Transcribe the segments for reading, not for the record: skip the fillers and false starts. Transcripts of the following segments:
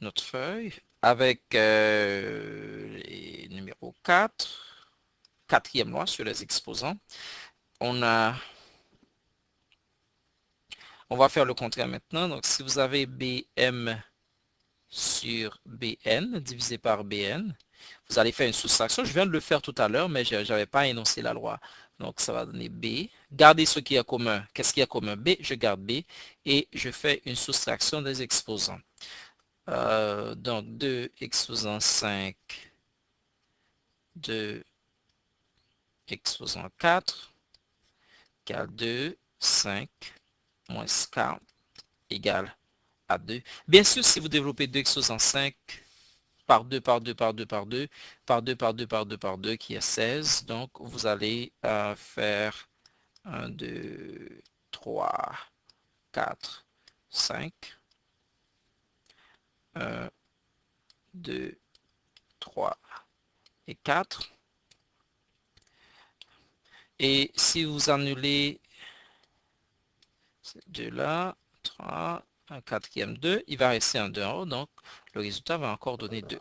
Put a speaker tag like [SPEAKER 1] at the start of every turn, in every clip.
[SPEAKER 1] notre feuille avec les numéros 4, quatrième loi sur les exposants. On va faire le contraire maintenant. Donc, si vous avez BM sur BN divisé par BN, vous allez faire une soustraction. Je viens de le faire tout à l'heure, mais je n'avais pas énoncé la loi. Donc, ça va donner B. Gardez ce qui est commun. Qu'est-ce qui est commun? B, je garde B et je fais une soustraction des exposants. Donc, 2 exposant 5, 2 exposant 4, égale 2, 5, moins 40, égale à 2. Bien sûr, si vous développez 2 exposant 5, par 2, par 2, par 2, par 2, par 2, par 2, par 2, par 2, qui est 16. Donc, vous allez faire 1, 2, 3, 4, 5. 1, 2, 3 et 4. Et si vous annulez ces deux-là, 3, un quatrième 2, il va rester un 2 en haut. Donc, le résultat va encore donner 2.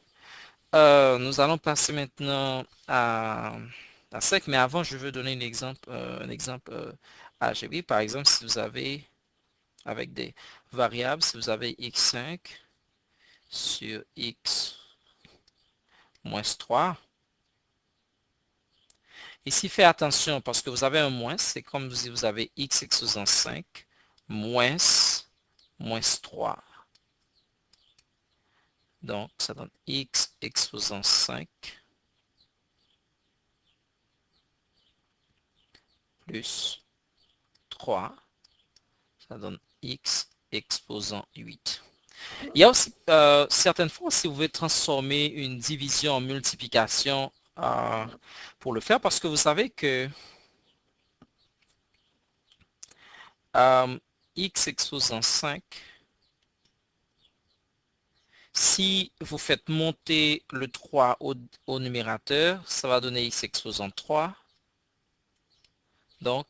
[SPEAKER 1] Nous allons passer maintenant à 5, mais avant, je veux donner un exemple algébrique. Par exemple, si vous avez, avec des variables, si vous avez x5 sur x moins 3, ici, faites attention parce que vous avez un moins, c'est comme si vous avez x exposant 5 moins 3. Donc, ça donne x exposant 5 plus 3. Ça donne x exposant 8. Il y a aussi certaines fois, si vous voulez transformer une division en multiplication pour le faire, parce que vous savez que x exposant 5, si vous faites monter le 3 au numérateur, ça va donner x exposant 3. Donc,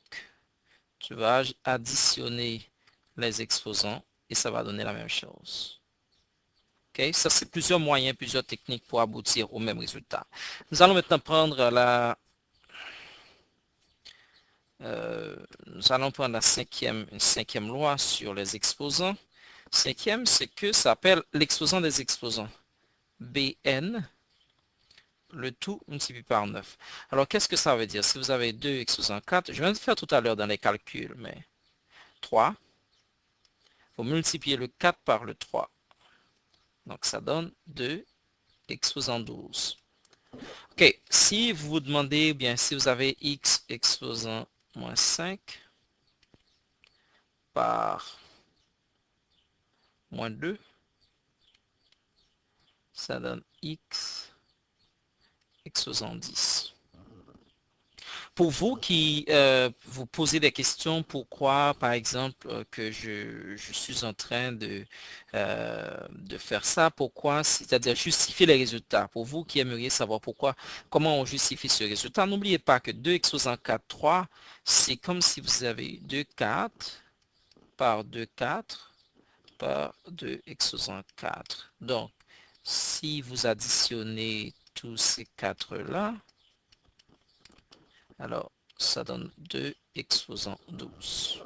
[SPEAKER 1] tu vas additionner les exposants et ça va donner la même chose. Okay? Ça, c'est plusieurs moyens, plusieurs techniques pour aboutir au même résultat. Nous allons maintenant prendre nous allons prendre une cinquième loi sur les exposants. Cinquième, c'est que ça s'appelle l'exposant des exposants. Bn, le tout multiplié par 9. Alors, qu'est-ce que ça veut dire? Si vous avez 2 exposant 4, je viens de faire tout à l'heure dans les calculs, mais 3, vous multipliez le 4 par le 3. Donc, ça donne 2 exposant 12. Ok, si vous vous demandez, bien, si vous avez x exposant moins 5 par moins 2, ça donne x exposant 10. Pour vous qui vous posez des questions, pourquoi, par exemple, que je suis en train de faire ça, pourquoi, c'est-à-dire justifier les résultats. Pour vous qui aimeriez savoir pourquoi, comment on justifie ce résultat, n'oubliez pas que 2 exposant 4, 3, c'est comme si vous avez 2, 4 par 2, 4 par 2 exposant 4. Donc, si vous additionnez tous ces 4-là, alors, ça donne 2 exposant 12.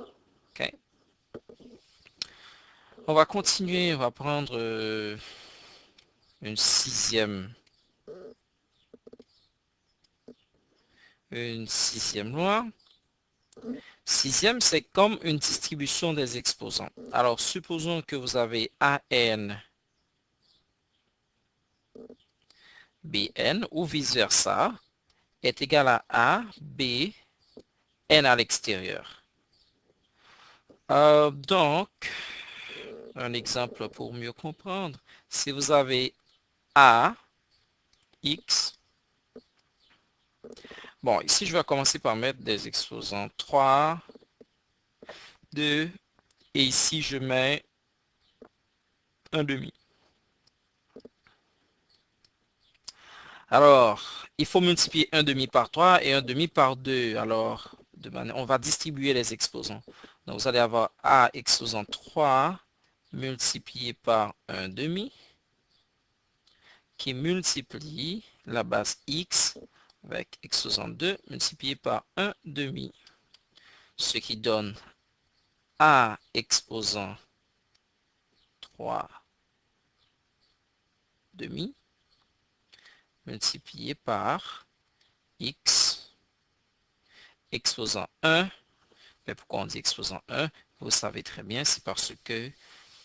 [SPEAKER 1] OK. On va continuer, on va prendre une sixième loi. Sixième, c'est comme une distribution des exposants. Alors, supposons que vous avez AN, BN ou vice-versa est égal à A, B, N à l'extérieur. Donc, un exemple pour mieux comprendre. Si vous avez A, X, bon, ici, je vais commencer par mettre des exposants 3, 2, et ici, je mets un demi. Alors, il faut multiplier un demi par 3 et un demi par 2. Alors, on va distribuer les exposants. Donc, vous allez avoir A exposant 3 multiplié par un demi qui multiplie la base x avec exposant 2 multiplié par 1 demi, ce qui donne a exposant 3 demi multiplié par x exposant 1. Mais pourquoi on dit exposant 1? Vous savez très bien, c'est parce que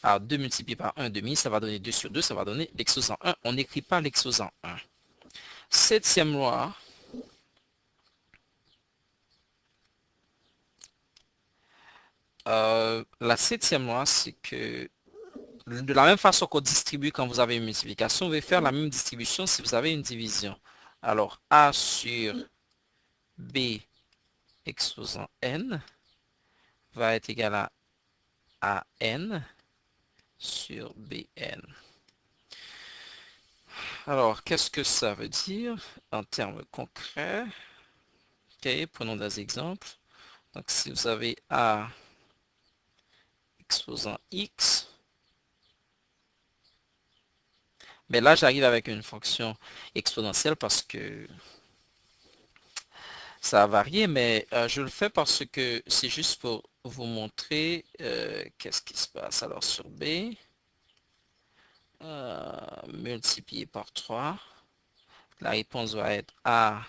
[SPEAKER 1] 2 multiplié par 1 demi, ça va donner 2 sur 2, ça va donner l'exposant 1. On n'écrit pas l'exposant 1. Septième loi. La septième loi, c'est que de la même façon qu'on distribue quand vous avez une multiplication, vous pouvez faire la même distribution si vous avez une division. Alors, A sur B exposant N va être égal à AN sur BN. Alors, qu'est-ce que ça veut dire en termes concrets? Ok, prenons des exemples. Donc, si vous avez A exposant X, mais là, j'arrive avec une fonction exponentielle parce que ça a varié, mais je le fais parce que c'est juste pour vous montrer qu'est-ce qui se passe. Alors, sur B, multiplié par 3, la réponse va être A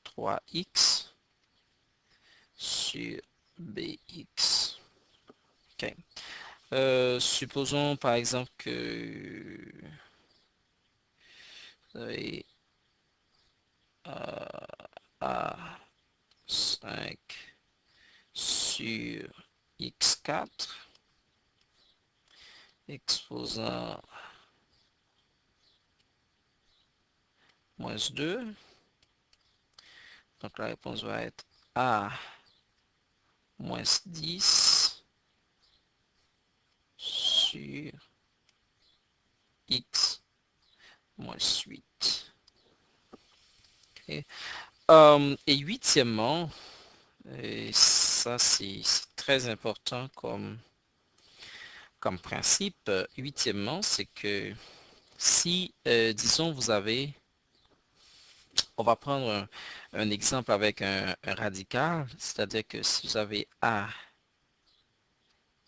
[SPEAKER 1] 3x sur bx. Ok. Supposons par exemple que vous avez A5 sur x4 exposant moins 2. Donc la réponse va être A moins 10 sur x moins 8. Okay. Et huitièmement, et ça c'est très important comme principe, huitièmement, c'est que si, disons, vous avez, on va prendre un exemple avec un radical, c'est-à-dire que si vous avez A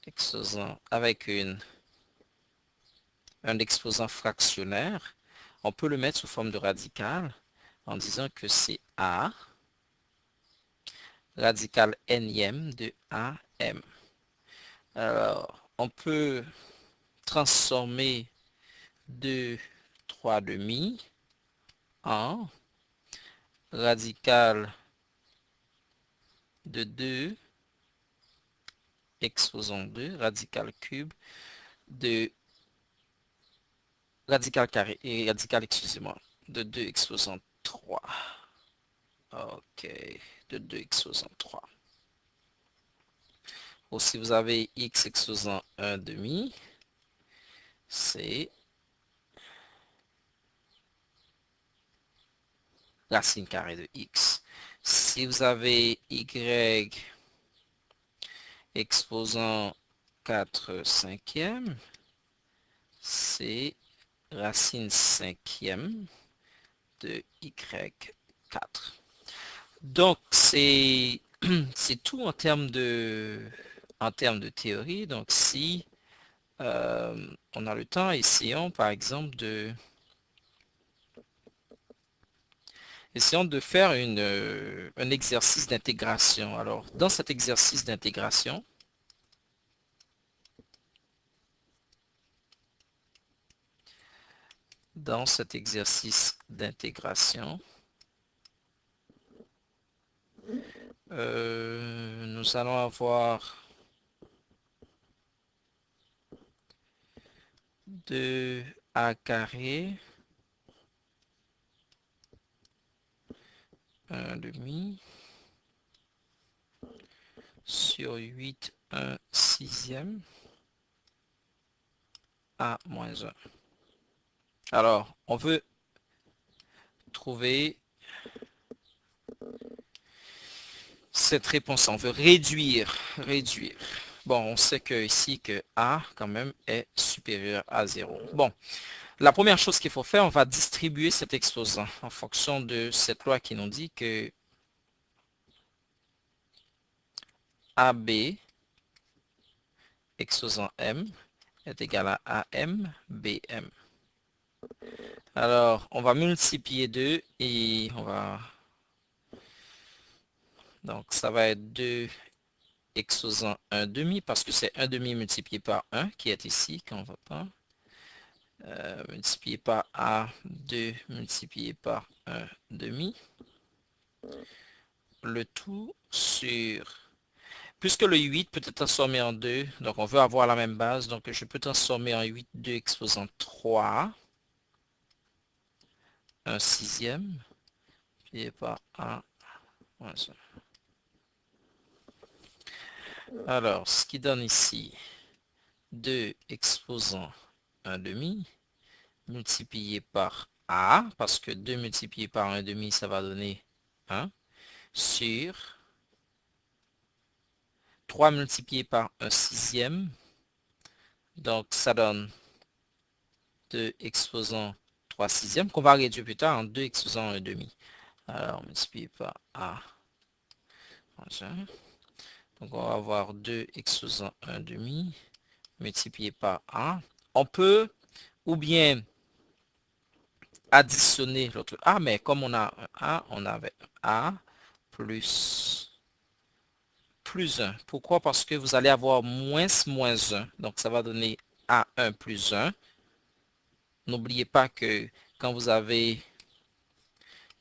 [SPEAKER 1] exposant avec un exposant fractionnaire, on peut le mettre sous forme de radical en disant que c'est A radical nème de AM. Alors, on peut transformer 2, 3 demi en radical de 2 exposant 2, radical cube de radical carré et radical, excusez-moi, de 2 exposant 3. Ok, de 2 exposant 3. Ou si vous avez x exposant 1 demi, c'est racine carrée de x. Si vous avez y exposant 4 cinquièmes, c'est racine cinquième de y4. Donc, c'est tout en termes de théorie. Donc, si on a le temps, essayons par exemple de faire un exercice d'intégration. Alors, dans cet exercice d'intégration, nous allons avoir 2a carré 1 demi sur 8 1 sixième a moins 1. Alors, on veut trouver cette réponse. On veut réduire. Bon, on sait que ici que A quand même est supérieur à 0. Bon, la première chose qu'il faut faire, on va distribuer cet exposant en fonction de cette loi qui nous dit que AB exposant M est égal à AM BM. Alors, on va multiplier 2 et on va... Donc, ça va être 2 exposant 1 demi parce que c'est 1 demi multiplié par 1 qui est ici quand on va pas. Multiplié par A2 multiplié par 1 demi. Le tout sur... Puisque le 8 peut être transformé en 2, donc on veut avoir la même base, donc je peux transformer en 8, 2 exposant 3, 1 sixième, multiplié par A. Voilà ça. Alors, ce qui donne ici 2 exposant 1 demi, multiplié par A, parce que 2 multiplié par 1 demi, ça va donner 1, sur 3 multiplié par 1 sixième, donc ça donne 2 exposant 3 sixièmes, qu'on va réduire plus tard en 2 exposant 1 demi. Alors, multiplié par A. Voilà. Donc, on va avoir 2 exposant 1 demi, multiplié par A. On peut, ou bien, additionner l'autre A, mais comme on a un A, on avait A plus 1. Pourquoi? Parce que vous allez avoir moins 1. Donc, ça va donner A1 plus 1. N'oubliez pas que quand vous avez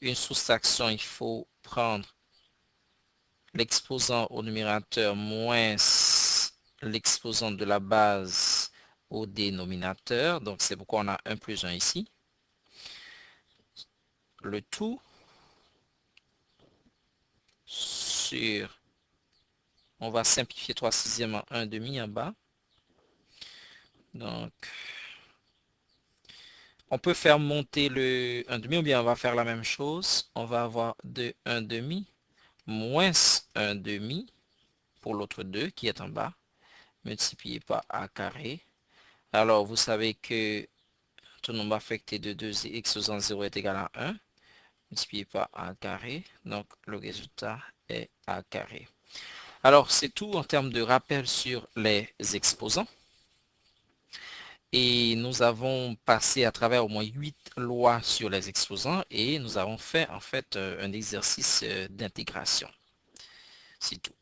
[SPEAKER 1] une soustraction, il faut prendre l'exposant au numérateur moins l'exposant de la base au dénominateur. Donc, c'est pourquoi on a 1 plus 1 ici. Le tout sur... On va simplifier 3 sixièmes en 1 demi en bas. Donc, on peut faire monter le 1 demi ou bien on va faire la même chose. On va avoir 2 1 demi moins 1 demi pour l'autre 2 qui est en bas, multiplié par A carré. Alors, vous savez que tout nombre affecté de 2 exposant 0 est égal à 1, multiplié par A carré. Donc, le résultat est A carré. Alors, c'est tout en termes de rappel sur les exposants. Et nous avons passé à travers au moins 8 lois sur les exposants et nous avons fait en fait un exercice d'intégration. C'est tout.